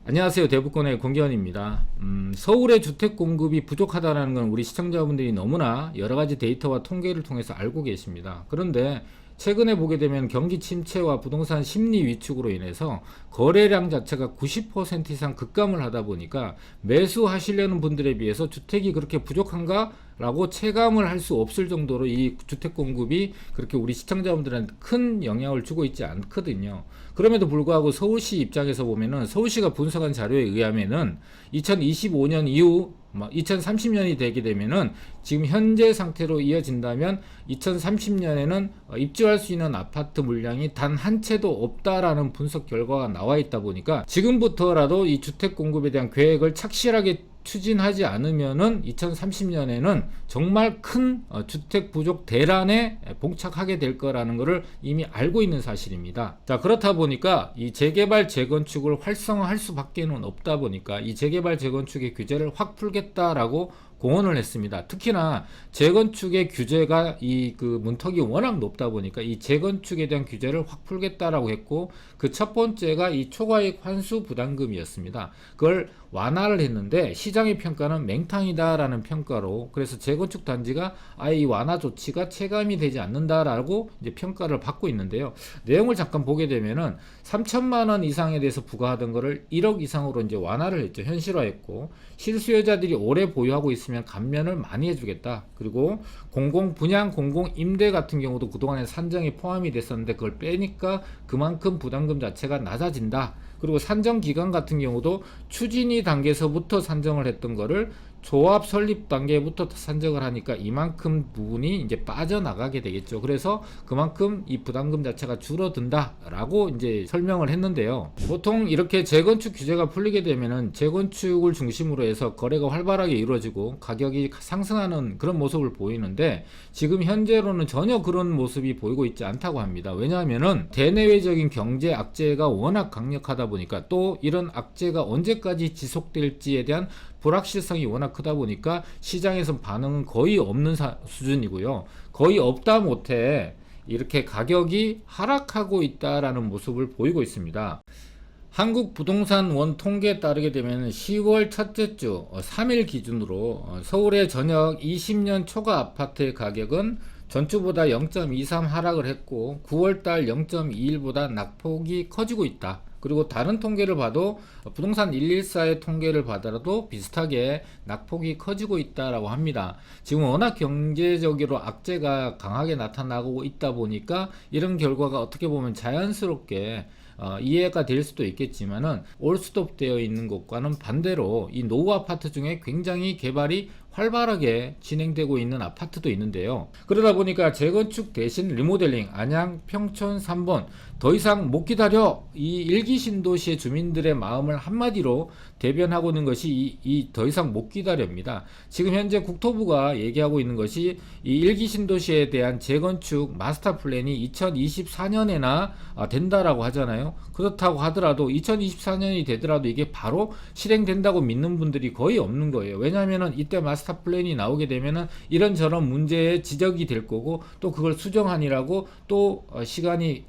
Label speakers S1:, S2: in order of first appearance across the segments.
S1: 안녕하세요. 대북권의 공기원입니다. 서울의 주택 공급이 부족하다는 건 우리 시청자분들이 너무나 여러 가지 데이터와 통계를 통해서 알고 계십니다. 그런데 최근에 보게 되면 경기 침체와 부동산 심리 위축으로 인해서 거래량 자체가 90% 이상 급감을 하다 보니까 매수하시려는 분들에 비해서 주택이 그렇게 부족한가? 라고 체감을 할 수 없을 정도로 이 주택 공급이 그렇게 우리 시청자분들한테 큰 영향을 주고 있지 않거든요. 그럼에도 불구하고 서울시 입장에서 보면은 서울시가 분석한 자료에 의하면은 2025년 이후 2030년이 되게 되면은 지금 현재 상태로 이어진다면 2030년에는 입주할 수 있는 아파트 물량이 단 한 채도 없다라는 분석 결과가 나와 있다 보니까 지금부터라도 이 주택 공급에 대한 계획을 착실하게 추진하지 않으면은 2030년에는 정말 큰 주택 부족 대란에 봉착하게 될 거라는 것을 이미 알고 있는 사실입니다. 자, 그렇다 보니까 이 재개발 재건축을 활성화할 수밖에는 없다 보니까 이 재개발 재건축의 규제를 확 풀겠다라고 공언을 했습니다. 특히나 재건축의 규제가 이 문턱이 워낙 높다 보니까 이 재건축에 대한 규제를 확 풀겠다라고 했고, 그 첫 번째가 이 초과이익 환수 부담금이었습니다. 그걸 완화를 했는데 시장의 평가는 맹탕이다라는 평가로, 그래서 재건축 단지가 아예 이 완화 조치가 체감이 되지 않는다라고 이제 평가를 받고 있는데요. 내용을 잠깐 보게 되면은 3천만 원 이상에 대해서 부과하던 거를 1억 이상으로 이제 완화를 했죠. 현실화했고, 실수요자들이 오래 보유하고 있으면 감면을 많이 해주겠다. 그리고 공공 분양, 공공 임대 같은 경우도 그동안에 산정에 포함이 됐었는데 그걸 빼니까 그만큼 부담금 자체가 낮아진다. 그리고 산정 기간 같은 경우도 추진위 단계에서부터 산정을 했던 거를 조합 설립 단계부터 산정을 하니까 이만큼 부분이 이제 빠져나가게 되겠죠. 그래서 그만큼 이 부담금 자체가 줄어든다라고 이제 설명을 했는데요. 보통 이렇게 재건축 규제가 풀리게 되면은 재건축을 중심으로 해서 거래가 활발하게 이루어지고 가격이 상승하는 그런 모습을 보이는데, 지금 현재로는 전혀 그런 모습이 보이고 있지 않다고 합니다. 왜냐하면은 대내외적인 경제 악재가 워낙 강력하다 보니까, 또 이런 악재가 언제까지 지속될지에 대한 불확실성이 워낙 크다 보니까 시장에서 반응은 거의 없는 수준이고요. 거의 없다 못해 이렇게 가격이 하락하고 있다라는 모습을 보이고 있습니다. 한국부동산원 통계에 따르게 되면 10월 첫째 주 3일 기준으로 서울의 전역 20년 초과 아파트의 가격은 전주보다 0.23 하락을 했고, 9월달 0.21보다 낙폭이 커지고 있다. 그리고 다른 통계를 봐도 부동산 114의 통계를 받아도 비슷하게 낙폭이 커지고 있다라고 합니다. 지금 워낙 경제적으로 악재가 강하게 나타나고 있다 보니까 이런 결과가 어떻게 보면 자연스럽게 이해가 될 수도 있겠지만은 올스톱 되어 있는 것과는 반대로 이 노후 아파트 중에 굉장히 개발이 활발하게 진행되고 있는 아파트도 있는데요. 그러다 보니까 재건축 대신 리모델링, 안양, 평촌 3번 더 이상 못 기다려, 이 일기 신도시의 주민들의 마음을 한마디로 대변하고 있는 것이 이 더 이상 못 기다려입니다. 지금 현재 국토부가 얘기하고 있는 것이 이 일기 신도시에 대한 재건축 마스터 플랜이 2024년에나 된다라고 하잖아요. 그렇다고 하더라도 2024년이 되더라도 이게 바로 실행된다고 믿는 분들이 거의 없는 거예요. 왜냐하면은 이때 마스터 플랜이 나오게 되면은 이런저런 문제에 지적이 될 거고, 또 그걸 수정하느라고 또 시간이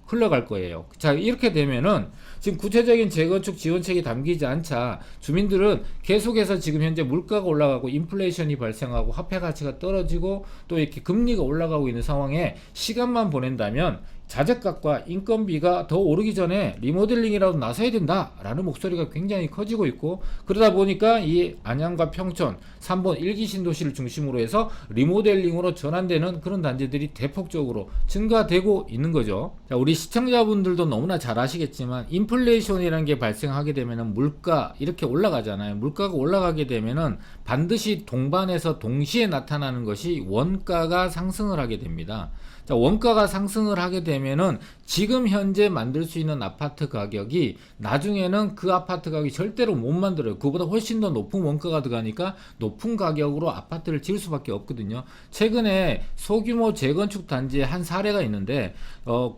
S1: 흘러갈 거예요. 자, 이렇게 되면은 지금 구체적인 재건축 지원책이 담기지 않자 주민들은 계속해서 지금 현재 물가가 올라가고 인플레이션이 발생하고 화폐 가치가 떨어지고 또 이렇게 금리가 올라가고 있는 상황에 시간만 보낸다면 자재값과 인건비가 더 오르기 전에 리모델링이라도 나서야 된다라는 목소리가 굉장히 커지고 있고, 그러다 보니까 이 안양과 평촌 3번 일기 신도시를 중심으로 해서 리모델링으로 전환되는 그런 단지들이 대폭적으로 증가되고 있는 거죠. 자, 우리 시청자분들도 너무나 잘 아시겠지만 인플레이션이라는 게 발생하게 되면은 물가 이렇게 올라가잖아요. 물가가 올라가게 되면은 반드시 동반해서 동시에 나타나는 것이 원가가 상승을 하게 됩니다. 자, 원가가 상승을 하게 되면은 지금 현재 만들 수 있는 아파트 가격이 나중에는 그 아파트 가격이 절대로 못 만들어요. 그보다 훨씬 더 높은 원가가 들어가니까 높은 가격으로 아파트를 지을 수밖에 없거든요. 최근에 소규모 재건축 단지의 한 사례가 있는데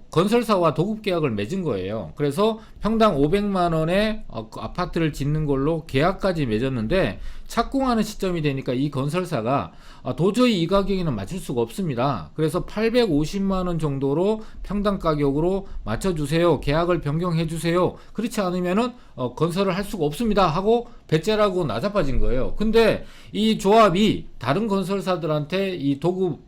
S1: 건설사와 도급 계약을 맺은 거예요. 그래서 평당 500만 원에 아파트를 짓는 걸로 계약까지 맺었는데 착공하는 시점이 되니까 이 건설사가 도저히 이 가격에는 맞출 수가 없습니다. 그래서 850만원 정도로 평당 가격으로 맞춰주세요. 계약을 변경해주세요. 그렇지 않으면은 건설을 할 수가 없습니다 하고 배째라고 나자빠진 거예요. 근데 이 조합이 다른 건설사들한테 이 도구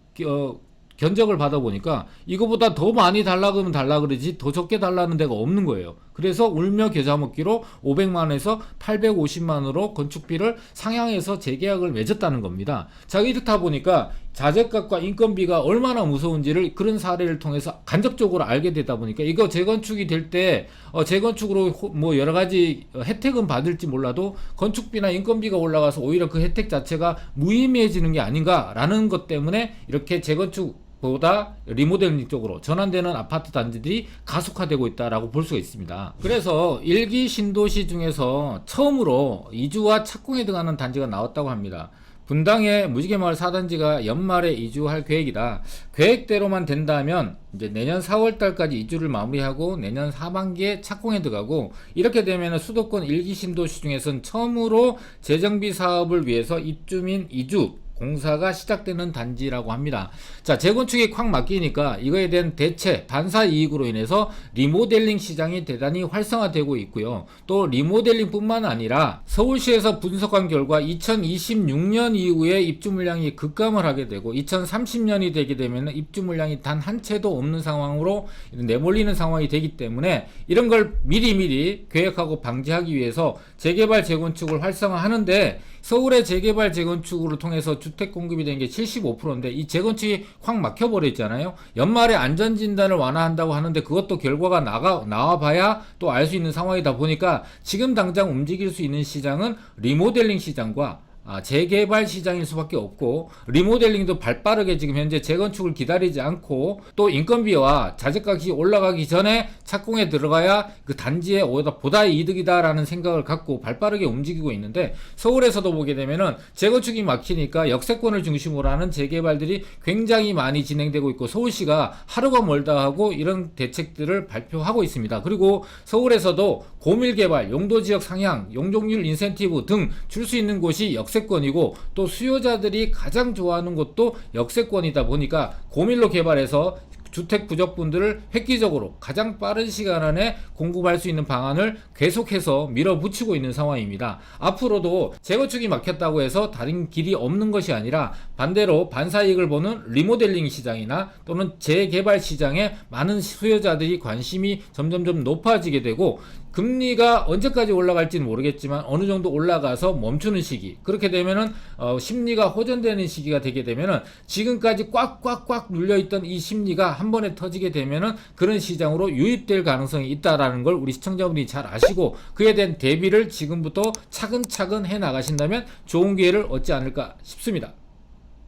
S1: 견적을 받아보니까 이거보다 더 많이 달라 그러면 달라 그러지 더 적게 달라는 데가 없는 거예요. 그래서 울며 겨자 먹기로 500만원에서 850만원으로 건축비를 상향해서 재계약을 맺었다는 겁니다. 자, 이렇다 보니까 자재값과 인건비가 얼마나 무서운지를 그런 사례를 통해서 간접적으로 알게 되다 보니까 이거 재건축이 될 때 재건축으로 뭐 여러 가지 혜택은 받을지 몰라도 건축비나 인건비가 올라가서 오히려 그 혜택 자체가 무의미해지는 게 아닌가라는 것 때문에 이렇게 재건축 보다 리모델링 쪽으로 전환되는 아파트 단지들이 가속화되고 있다라고 볼 수가 있습니다. 그래서 1기 신도시 중에서 처음으로 이주와 착공에 들어가는 단지가 나왔다고 합니다. 분당의 무지개마을 4단지가 연말에 이주할 계획이다. 계획대로만 된다면 이제 내년 4월 달까지 이주를 마무리하고 내년 하반기에 착공에 들어가고, 이렇게 되면 수도권 1기 신도시 중에서는 처음으로 재정비 사업을 위해서 입주민 이주 공사가 시작되는 단지라고 합니다. 자, 재건축이 콱 막히니까 이거에 대한 대체 반사 이익으로 인해서 리모델링 시장이 대단히 활성화되고 있고요. 또 리모델링 뿐만 아니라 서울시에서 분석한 결과 2026년 이후에 입주 물량이 급감을 하게 되고 2030년이 되게 되면 입주 물량이 단 한 채도 없는 상황으로 내몰리는 상황이 되기 때문에 이런 걸 미리미리 계획하고 방지하기 위해서 재개발 재건축을 활성화하는데, 서울의 재개발 재건축으로 통해서 주택 공급이 된 게 75%인데 이 재건축이 확 막혀버려 있잖아요. 연말에 안전진단을 완화한다고 하는데 그것도 결과가 나와봐야 또 알 수 있는 상황이다 보니까 지금 당장 움직일 수 있는 시장은 리모델링 시장과 재개발 시장일 수밖에 없고, 리모델링도 발빠르게 지금 현재 재건축을 기다리지 않고 또 인건비와 자재값이 올라가기 전에 착공에 들어가야 그 단지에 보다 이득이다라는 생각을 갖고 발빠르게 움직이고 있는데, 서울에서도 보게 되면은 재건축이 막히니까 역세권을 중심으로 하는 재개발들이 굉장히 많이 진행되고 있고 서울시가 하루가 멀다 하고 이런 대책들을 발표하고 있습니다. 그리고 서울에서도 고밀개발, 용도지역 상향, 용적률 인센티브 등 줄 수 있는 곳이 역세권이고 또 수요자들이 가장 좋아하는 곳도 역세권이다 보니까 고밀로 개발해서 주택 부족분들을 획기적으로 가장 빠른 시간 안에 공급할 수 있는 방안을 계속해서 밀어붙이고 있는 상황입니다. 앞으로도 재건축이 막혔다고 해서 다른 길이 없는 것이 아니라 반대로 반사이익을 보는 리모델링 시장이나 또는 재개발 시장에 많은 수요자들이 관심이 점점점 높아지게 되고, 금리가 언제까지 올라갈지는 모르겠지만 어느 정도 올라가서 멈추는 시기, 그렇게 되면은 심리가 호전되는 시기가 되게 되면은 지금까지 꽉꽉꽉 눌려있던 이 심리가 한 번에 터지게 되면은 그런 시장으로 유입될 가능성이 있다라는 걸 우리 시청자분들이 잘 아시고 그에 대한 대비를 지금부터 차근차근 해 나가신다면 좋은 기회를 얻지 않을까 싶습니다.